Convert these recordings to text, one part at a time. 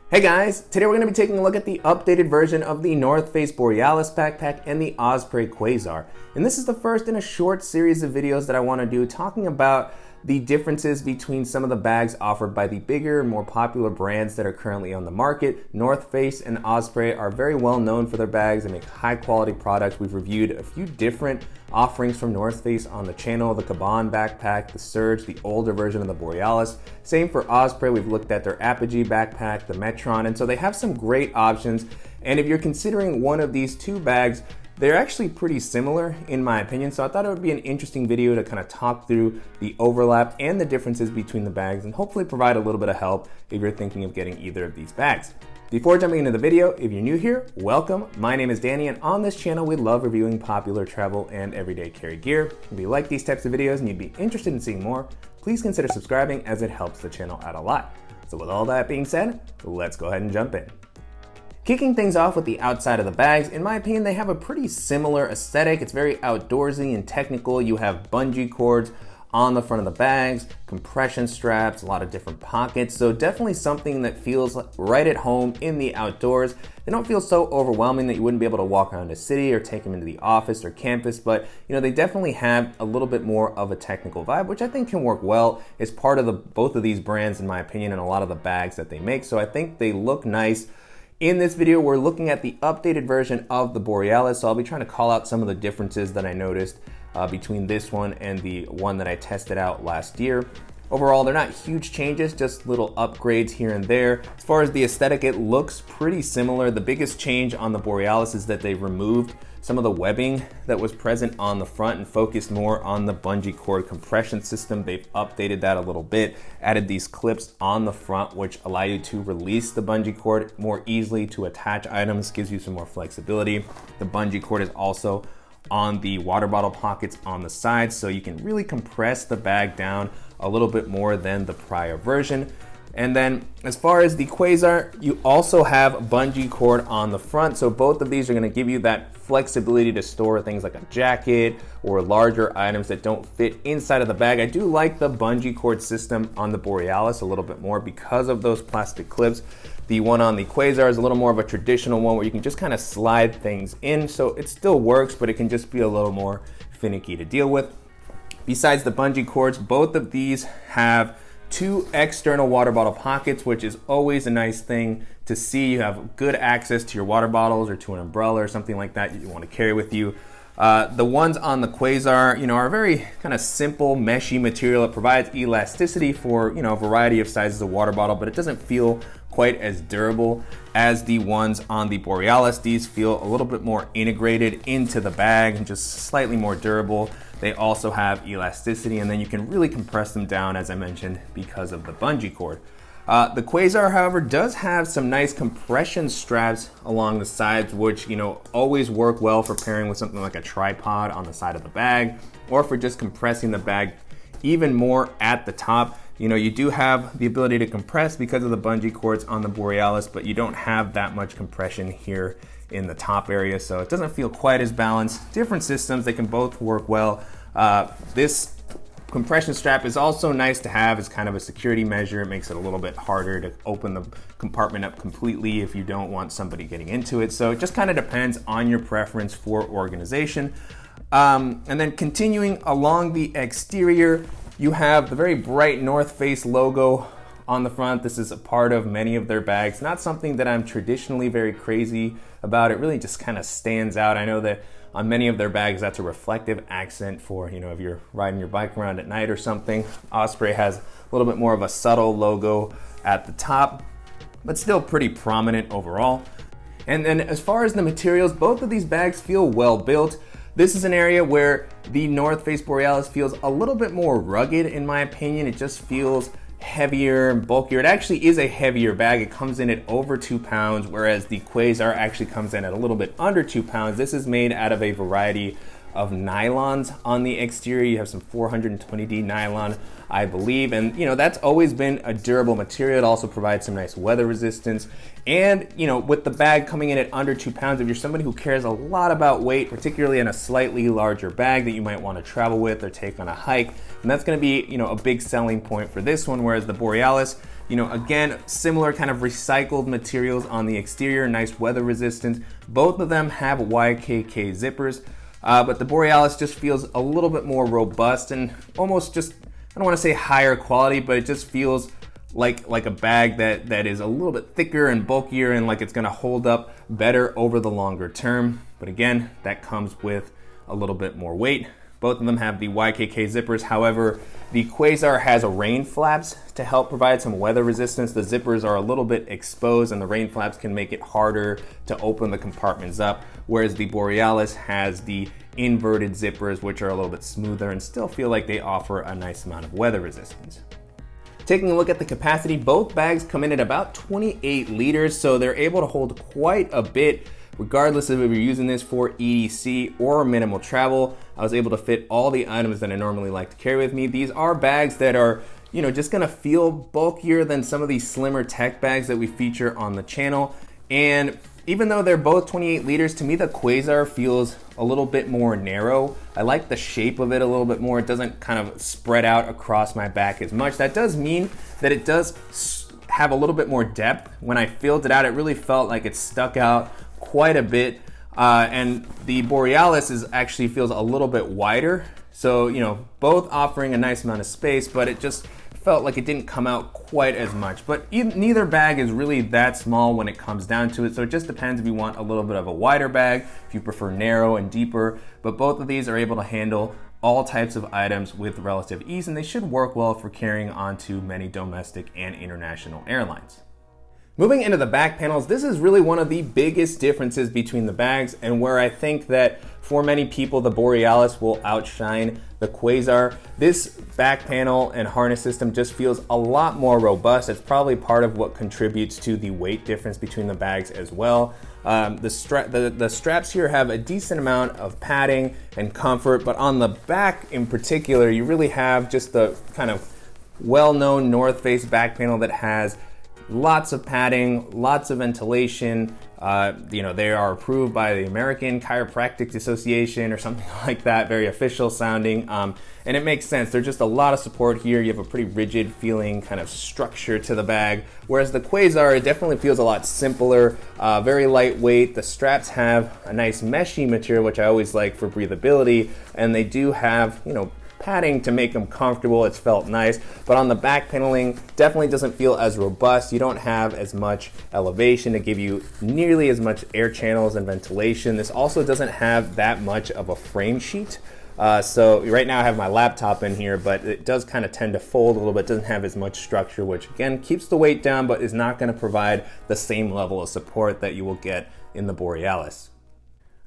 Hey guys, today we're going to be taking a look at the updated version of the North Face Borealis backpack and the Osprey Quasar. And this is the first in a short series of videos that I want to do talking about the differences between some of the bags offered by the bigger, more popular brands that are currently on the market. North Face and Osprey are very well known for their bags and make high quality products. We've reviewed a few different offerings from North Face on the channel, the Caban backpack, the Surge, the older version of the Borealis. Same for Osprey, we've looked at their Apogee backpack, the Metron, and so they have some great options. And if you're considering one of these two bags, they're actually pretty similar in my opinion, so I thought it would be an interesting video to kind of talk through the overlap and the differences between the bags and hopefully provide a little bit of help if you're thinking of getting either of these bags. Before jumping into the video, if you're new here, welcome. My name is Danny, and on this channel we love reviewing popular travel and everyday carry gear. If you like these types of videos and you'd be interested in seeing more, please consider subscribing as it helps the channel out a lot. So with all that being said, let's go ahead and jump in. Kicking things off with the outside of the bags, in my opinion, they have a pretty similar aesthetic. It's very outdoorsy and technical. You have bungee cords on the front of the bags, compression straps, a lot of different pockets. So definitely something that feels right at home in the outdoors. They don't feel so overwhelming that you wouldn't be able to walk around a city or take them into the office or campus, but they definitely have a little bit more of a technical vibe, which I think can work well as part of both of these brands, in my opinion, and a lot of the bags that they make. So I think they look nice. In this video, we're looking at the updated version of the Borealis, so I'll be trying to call out some of the differences that I noticed between this one and the one that I tested out last year. Overall, they're not huge changes, just little upgrades here and there. As far as the aesthetic, it looks pretty similar. The biggest change on the Borealis is that they removed some of the webbing that was present on the front and focused more on the bungee cord compression system. They've updated that a little bit, added these clips on the front which allow you to release the bungee cord more easily to attach items, gives you some more flexibility. The bungee cord is also on the water bottle pockets on the sides, so you can really compress the bag down a little bit more than the prior version. And then as far as the Quasar, you also have bungee cord on the front. So both of these are gonna give you that flexibility to store things like a jacket or larger items that don't fit inside of the bag. I do like the bungee cord system on the Borealis a little bit more because of those plastic clips. The one on the Quasar is a little more of a traditional one where you can just kind of slide things in. So it still works, but it can just be a little more finicky to deal with. Besides the bungee cords, both of these have two external water bottle pockets, which is always a nice thing to see. You have good access to your water bottles or to an umbrella or something like that you want to carry with you. The ones on the Quasar, are a very kind of simple meshy material. It provides elasticity for a variety of sizes of water bottle, but it doesn't feel quite as durable as the ones on the Borealis. These feel a little bit more integrated into the bag and just slightly more durable. They also have elasticity, and then you can really compress them down, as I mentioned, because of the bungee cord. The Quasar, however, does have some nice compression straps along the sides, which always work well for pairing with something like a tripod on the side of the bag, or for just compressing the bag even more at the top. You do have the ability to compress because of the bungee cords on the Borealis, but you don't have that much compression here in the top area, so it doesn't feel quite as balanced. Different systems, they can both work well. This compression strap is also nice to have as kind of a security measure. It makes it a little bit harder to open the compartment up completely if you don't want somebody getting into it. So it just kind of depends on your preference for organization. And then continuing along the exterior, you have the very bright North Face logo on the front. This is a part of many of their bags. Not something that I'm traditionally very crazy about. It really just kind of stands out. I know that on many of their bags, that's a reflective accent for, if you're riding your bike around at night or something. Osprey has a little bit more of a subtle logo at the top, but still pretty prominent overall. And then as far as the materials, both of these bags feel well built. This is an area where the North Face Borealis feels a little bit more rugged, in my opinion. It just feels heavier and bulkier. It actually is a heavier bag. It comes in at over 2 pounds, whereas the Quasar actually comes in at a little bit under 2 pounds. This is made out of a variety of nylons on the exterior. You have some 420D nylon, I believe, and that's always been a durable material. It also provides some nice weather resistance. And with the bag coming in at under 2 pounds, if you're somebody who cares a lot about weight, particularly in a slightly larger bag that you might want to travel with or take on a hike, and that's going to be a big selling point for this one. Whereas the Borealis Again, similar kind of recycled materials on the exterior, nice weather resistance. Both of them have YKK zippers, but the Borealis just feels a little bit more robust and almost just, I don't want to say higher quality, but it just feels like a bag that is a little bit thicker and bulkier and like it's going to hold up better over the longer term. But again, that comes with a little bit more weight. Both of them have the YKK zippers. However, the Quasar has rain flaps to help provide some weather resistance. The zippers are a little bit exposed and the rain flaps can make it harder to open the compartments up, whereas the Borealis has the inverted zippers, which are a little bit smoother and still feel like they offer a nice amount of weather resistance. Taking a look at the capacity, both bags come in at about 28 liters, so they're able to hold quite a bit. Regardless of if you're using this for EDC or minimal travel, I was able to fit all the items that I normally like to carry with me. These are bags that are, just gonna feel bulkier than some of these slimmer tech bags that we feature on the channel. And even though they're both 28 liters, to me the Quasar feels a little bit more narrow. I like the shape of it a little bit more. It doesn't kind of spread out across my back as much. That does mean that it does have a little bit more depth. When I filled it out, it really felt like it stuck out quite a bit, and the Borealis actually feels a little bit wider, so both offering a nice amount of space, but it just felt like it didn't come out quite as much. But neither bag is really that small when it comes down to it, so it just depends if you want a little bit of a wider bag, if you prefer narrow and deeper. But both of these are able to handle all types of items with relative ease, and they should work well for carrying onto many domestic and international airlines. Moving into the back panels, this is really one of the biggest differences between the bags, and where I think that for many people the Borealis will outshine the Quasar. This back panel and harness system just feels a lot more robust. It's probably part of what contributes to the weight difference between the bags as well. The straps here have a decent amount of padding and comfort, but on the back in particular, you really have just the kind of well-known North Face back panel that has lots of padding, lots of ventilation. They are approved by the American Chiropractic Association or something like that, very official sounding. And it makes sense. There's just a lot of support here. You have a pretty rigid feeling kind of structure to the bag. Whereas the Quasar, it definitely feels a lot simpler, very lightweight. The straps have a nice meshy material, which I always like for breathability. And they do have, padding to make them comfortable. It's felt nice, but on the back paneling definitely doesn't feel as robust. You don't have as much elevation to give you nearly as much air channels and ventilation. This also doesn't have that much of a frame sheet. So right now I have my laptop in here, but it does kind of tend to fold a little bit. It doesn't have as much structure, which again keeps the weight down, but is not going to provide the same level of support that you will get in the Borealis.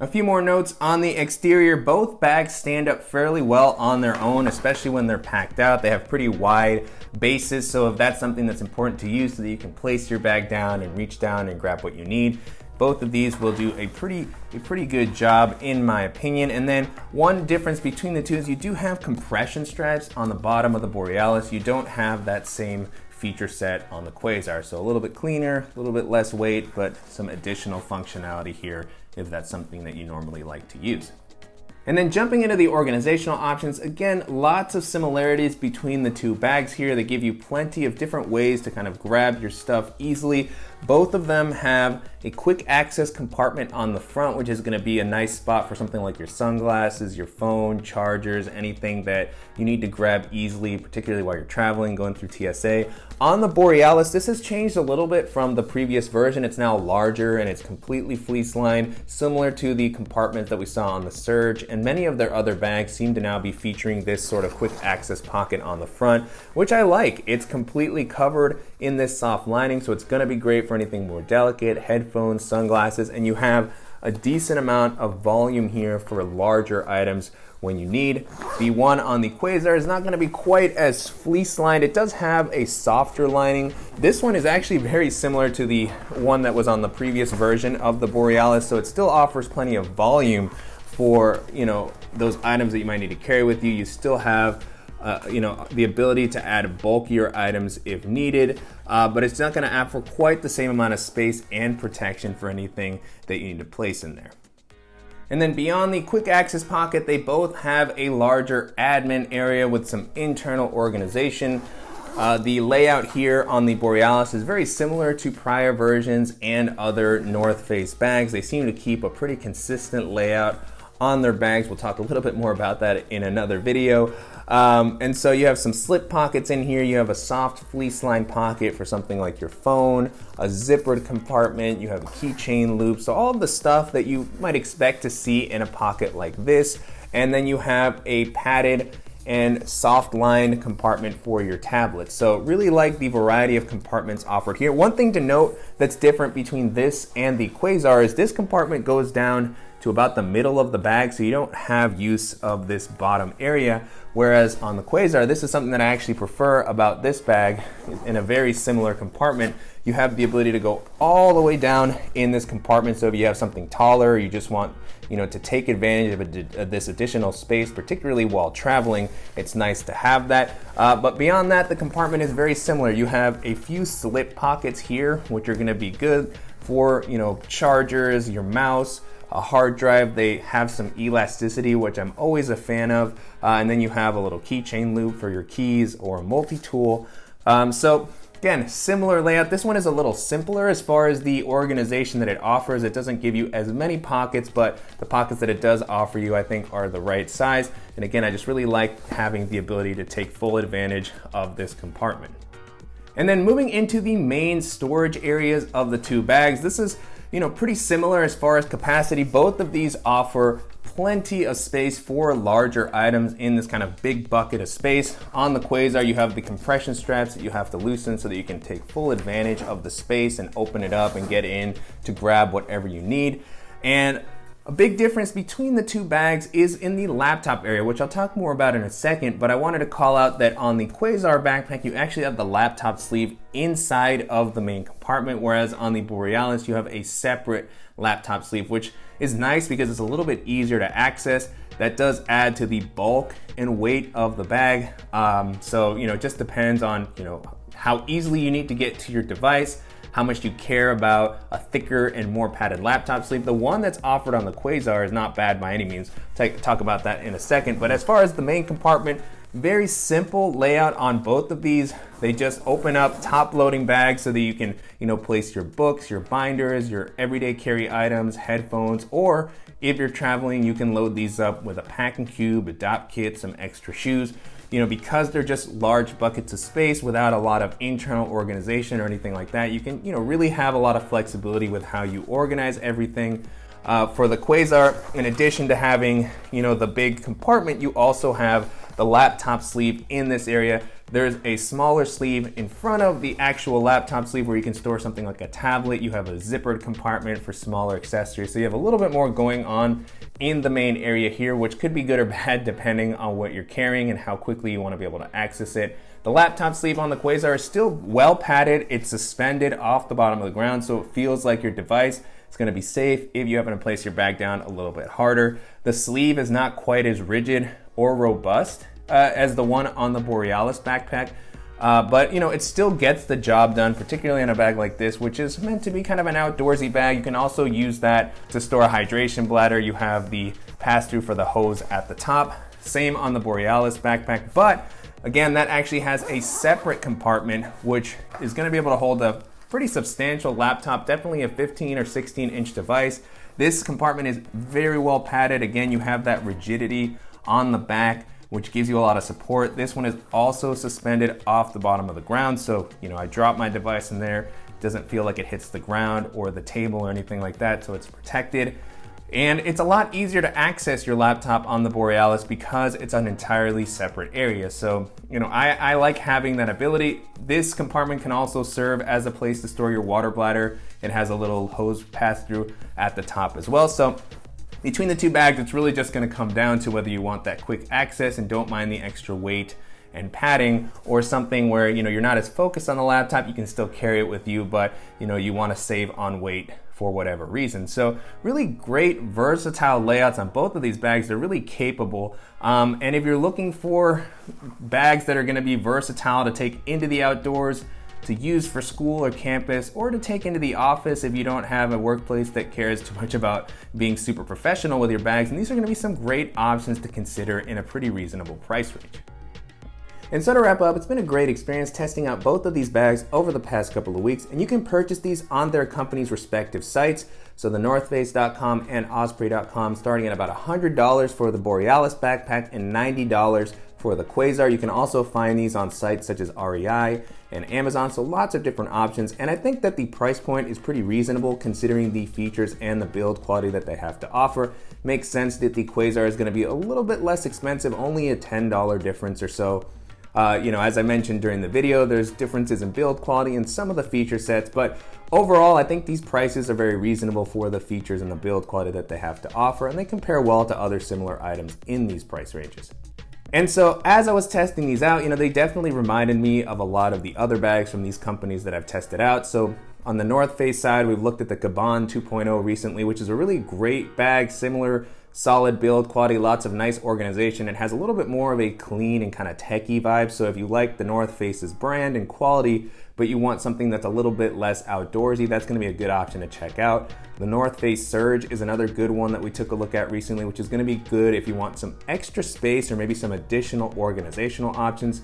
A few more notes on the exterior. Both bags stand up fairly well on their own, especially when they're packed out. They have pretty wide bases, so if that's something that's important to you so that you can place your bag down and reach down and grab what you need, both of these will do a pretty good job in my opinion. And then one difference between the two is you do have compression straps on the bottom of the Borealis. You don't have that same feature set on the Quasar, so a little bit cleaner, a little bit less weight, but some additional functionality here if that's something that you normally like to use. And then jumping into the organizational options, again, lots of similarities between the two bags here. They give you plenty of different ways to kind of grab your stuff easily. Both of them have a quick access compartment on the front, which is going to be a nice spot for something like your sunglasses, your phone, chargers, anything that you need to grab easily, particularly while you're traveling, going through TSA. On the Borealis, this has changed a little bit from the previous version. It's now larger and it's completely fleece lined, similar to the compartment that we saw on the Surge, and many of their other bags seem to now be featuring this sort of quick access pocket on the front, which I like. It's completely covered in this soft lining, so it's going to be great for anything more delicate, headphones, sunglasses, and you have a decent amount of volume here for larger items when you need. The one on the Quasar is not going to be quite as fleece lined. It does have a softer lining. This one is actually very similar to the one that was on the previous version of the Borealis, so it still offers plenty of volume for those items that you might need to carry with you. You still have the ability to add bulkier items if needed, but it's not going to offer quite the same amount of space and protection for anything that you need to place in there. And then beyond the quick access pocket, they both have a larger admin area with some internal organization. The layout here on the Borealis is very similar to prior versions and other North Face bags. They seem to keep a pretty consistent layout on their bags. We'll talk a little bit more about that in another video. And so you have some slip pockets in here. You have a soft fleece lined pocket for something like your phone, a zippered compartment, you have a keychain loop. So all of the stuff that you might expect to see in a pocket like this. And then you have a padded and soft lined compartment for your tablet. So really like the variety of compartments offered here. One thing to note that's different between this and the Quasar is this compartment goes down to about the middle of the bag, so you don't have use of this bottom area. Whereas on the Quasar, this is something that I actually prefer about this bag. In a very similar compartment, you have the ability to go all the way down in this compartment. So if you have something taller, or you just want to take advantage of this additional space, particularly while traveling, it's nice to have that. But beyond that, the compartment is very similar. You have a few slip pockets here, which are gonna be good for chargers, your mouse, a hard drive. They have some elasticity, which I'm always a fan of. And then you have a little keychain loop for your keys or a multi-tool. So again, similar layout. This one is a little simpler as far as the organization that it offers. It doesn't give you as many pockets, but the pockets that it does offer you, I think, are the right size. And again, I just really like having the ability to take full advantage of this compartment. And then moving into the main storage areas of the two bags, this is pretty similar as far as capacity. Both of these offer plenty of space for larger items in this kind of big bucket of space. On the Quasar, you have the compression straps that you have to loosen so that you can take full advantage of the space and open it up and get in to grab whatever you need. And a big difference between the two bags is in the laptop area, which I'll talk more about in a second, but I wanted to call out that on the Quasar backpack, you actually have the laptop sleeve inside of the main compartment, whereas on the Borealis, you have a separate laptop sleeve, which is nice because it's a little bit easier to access. That does add to the bulk and weight of the bag. So, it just depends on, how easily you need to get to your device, how much you care about a thicker and more padded laptop sleeve. The one that's offered on the Quasar is not bad by any means. Talk about that in a second. But as far as the main compartment, very simple layout on both of these. They just open up top loading bags so that you can, place your books, your binders, your everyday carry items, headphones, or if you're traveling, you can load these up with a packing cube, a dop kit, some extra shoes. Because they're just large buckets of space without a lot of internal organization or anything like that, you can, really have a lot of flexibility with how you organize everything. For the Quasar, in addition to having, the big compartment, you also have the laptop sleeve in this area. There's a smaller sleeve in front of the actual laptop sleeve where you can store something like a tablet. You have a zippered compartment for smaller accessories. So you have a little bit more going on in the main area here, which could be good or bad depending on what you're carrying and how quickly you want to be able to access it. The laptop sleeve on the Quasar is still well padded. It's suspended off the bottom of the ground, so it feels like your device is going to be safe if you happen to place your bag down a little bit harder. The sleeve is not quite as rigid or robust as the one on the Borealis backpack. But it still gets the job done, particularly in a bag like this, which is meant to be kind of an outdoorsy bag. You can also use that to store a hydration bladder. You have the pass-through for the hose at the top. Same on the Borealis backpack, but again, that actually has a separate compartment, which is gonna be able to hold a pretty substantial laptop, definitely a 15 or 16 inch device. This compartment is very well padded. Again, you have that rigidity on the back, which gives you a lot of support. This one is also suspended off the bottom of the ground. So, I drop my device in there. It doesn't feel like it hits the ground or the table or anything like that. So it's protected. And it's a lot easier to access your laptop on the Borealis because it's an entirely separate area. So, I like having that ability. This compartment can also serve as a place to store your water bladder. It has a little hose pass through at the top as well. So between the two bags, it's really just going to come down to whether you want that quick access and don't mind the extra weight and padding, or something where you're not as focused on the laptop, you can still carry it with you, but you want to save on weight for whatever reason. So really great versatile layouts on both of these bags. They're really capable. And if you're looking for bags that are going to be versatile to take into the outdoors, to use for school or campus, or to take into the office if you don't have a workplace that cares too much about being super professional with your bags, and these are going to be some great options to consider in a pretty reasonable price range. And so to wrap up, it's been a great experience testing out both of these bags over the past couple of weeks, and you can purchase these on their company's respective sites. So the NorthFace.com and Osprey.com, starting at about $100 for the Borealis backpack and $90 for the Quasar. You can also find these on sites such as REI and Amazon, so lots of different options. And I think that the price point is pretty reasonable considering the features and the build quality that they have to offer. Makes sense that the Quasar is going to be a little bit less expensive, only a $10 difference or so. As I mentioned during the video, there's differences in build quality and some of the feature sets, but overall, I think these prices are very reasonable for the features and the build quality that they have to offer, and they compare well to other similar items in these price ranges. And so as I was testing these out, they definitely reminded me of a lot of the other bags from these companies that I've tested out. So on the North Face side, we've looked at the Gabon 2.0 recently, which is a really great bag, similar solid build quality, lots of nice organization. It has a little bit more of a clean and kind of techie vibe. So if you like the North Face's brand and quality, but you want something that's a little bit less outdoorsy, that's going to be a good option to check out. The North Face Surge is another good one that we took a look at recently, which is going to be good if you want some extra space or maybe some additional organizational options.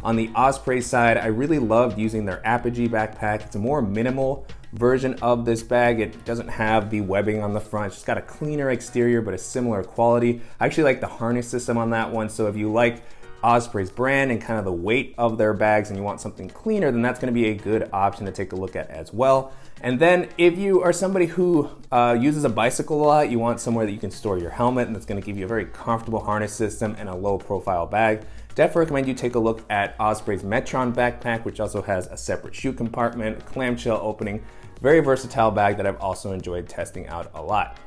On the Osprey side, I really loved using their Apogee backpack. It's a more minimal version of this bag. It doesn't have the webbing on the front. It's just got a cleaner exterior, but a similar quality. I actually like the harness system on that one. So if you like Osprey's brand and kind of the weight of their bags and you want something cleaner, then that's going to be a good option to take a look at as well. And then if you are somebody who uses a bicycle a lot, you want somewhere that you can store your helmet and that's going to give you a very comfortable harness system and a low profile bag, definitely recommend you take a look at Osprey's Metron backpack, which also has a separate shoe compartment, a clamshell opening, very versatile bag that I've also enjoyed testing out a lot.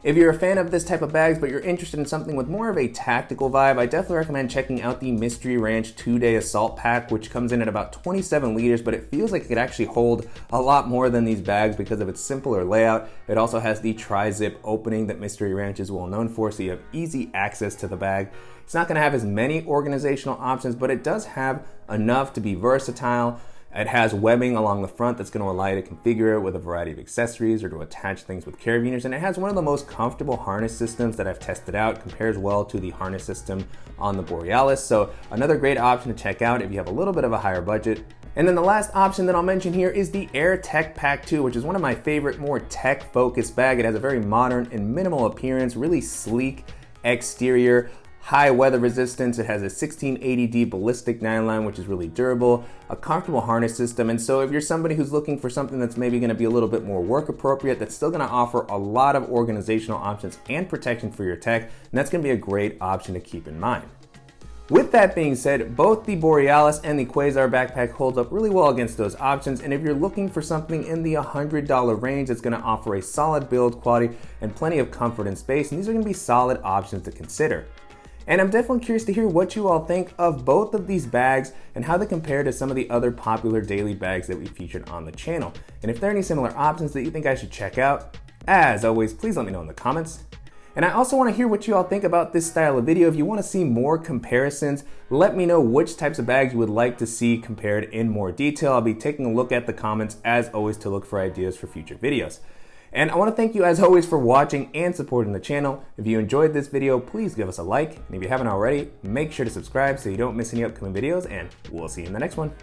If you're a fan of this type of bags, but you're interested in something with more of a tactical vibe, I definitely recommend checking out the Mystery Ranch 2-Day Assault Pack, which comes in at about 27 liters, but it feels like it could actually hold a lot more than these bags because of its simpler layout. It also has the tri-zip opening that Mystery Ranch is well known for, so you have easy access to the bag. It's not going to have as many organizational options, but it does have enough to be versatile. It has webbing along the front that's going to allow you to configure it with a variety of accessories or to attach things with carabiners. And it has one of the most comfortable harness systems that I've tested out. Compares well to the harness system on the Borealis. So another great option to check out if you have a little bit of a higher budget. And then the last option that I'll mention here is the Air Tech Pack 2, which is one of my favorite, more tech-focused bag. It has a very modern and minimal appearance, really sleek exterior, high weather resistance. It has a 1680D ballistic nylon, which is really durable, a comfortable harness system. And so if you're somebody who's looking for something that's maybe going to be a little bit more work appropriate, that's still going to offer a lot of organizational options and protection for your tech, and that's going to be a great option to keep in mind. With that being said, both the Borealis and the Quasar backpack holds up really well against those options, and if you're looking for something in the $100 range, it's going to offer a solid build quality and plenty of comfort and space, and these are going to be solid options to consider. And I'm definitely curious to hear what you all think of both of these bags and how they compare to some of the other popular daily bags that we featured on the channel. And if there are any similar options that you think I should check out, as always, please let me know in the comments. And I also want to hear what you all think about this style of video. If you want to see more comparisons, let me know which types of bags you would like to see compared in more detail. I'll be taking a look at the comments as always to look for ideas for future videos. And I want to thank you as always for watching and supporting the channel. If you enjoyed this video, please give us a like. And if you haven't already, make sure to subscribe so you don't miss any upcoming videos, and we'll see you in the next one.